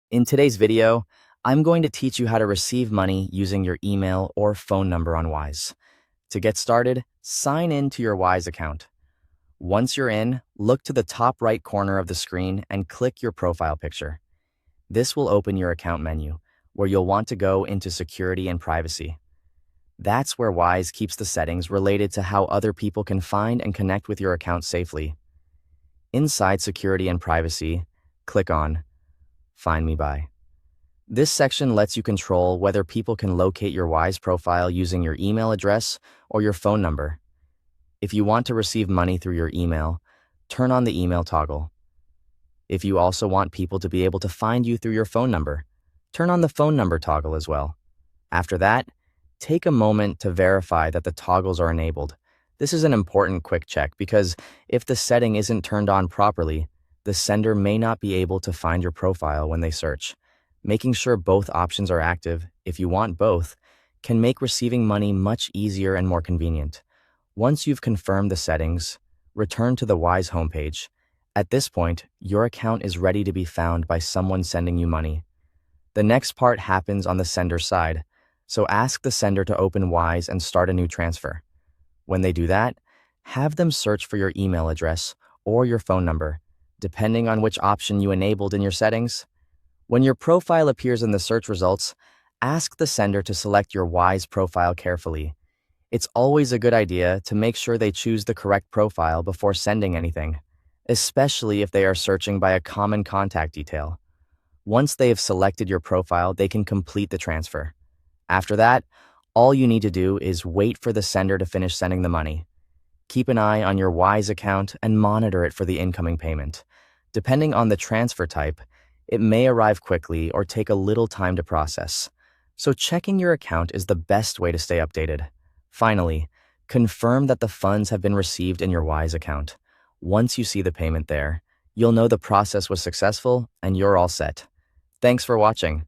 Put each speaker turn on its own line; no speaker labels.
In today's video, I'm going to teach you how to receive money using your email or phone number on Wise. To get started, sign in to your Wise account. Once you're in, look to the top right corner of the screen and click your profile picture. This will open your account menu, where you'll want to go into security and privacy. That's where Wise keeps the settings related to how other people can find and connect with your account safely. Inside security and privacy, click on Find Me By. This section lets you control whether people can locate your Wise profile using your email address or your phone number. If you want to receive money through your email, turn on the email toggle. If you also want people to be able to find you through your phone number, turn on the phone number toggle as well. After that, take a moment to verify that the toggles are enabled. This is an important quick check because if the setting isn't turned on properly, the sender may not be able to find your profile when they search. Making sure both options are active, if you want both, can make receiving money much easier and more convenient. Once you've confirmed the settings, return to the Wise homepage. At this point, your account is ready to be found by someone sending you money. The next part happens on the sender side, so ask the sender to open Wise and start a new transfer. When they do that, have them search for your email address or your phone number, depending on which option you enabled in your settings. When your profile appears in the search results, ask the sender to select your Wise profile carefully. It's always a good idea to make sure they choose the correct profile before sending anything, especially if they are searching by a common contact detail. Once they have selected your profile, they can complete the transfer. After that, all you need to do is wait for the sender to finish sending the money. Keep an eye on your Wise account and monitor it for the incoming payment. Depending on the transfer type, it may arrive quickly or take a little time to process. So checking your account is the best way to stay updated. Finally, confirm that the funds have been received in your Wise account. Once you see the payment there, you'll know the process was successful and you're all set. Thanks for watching.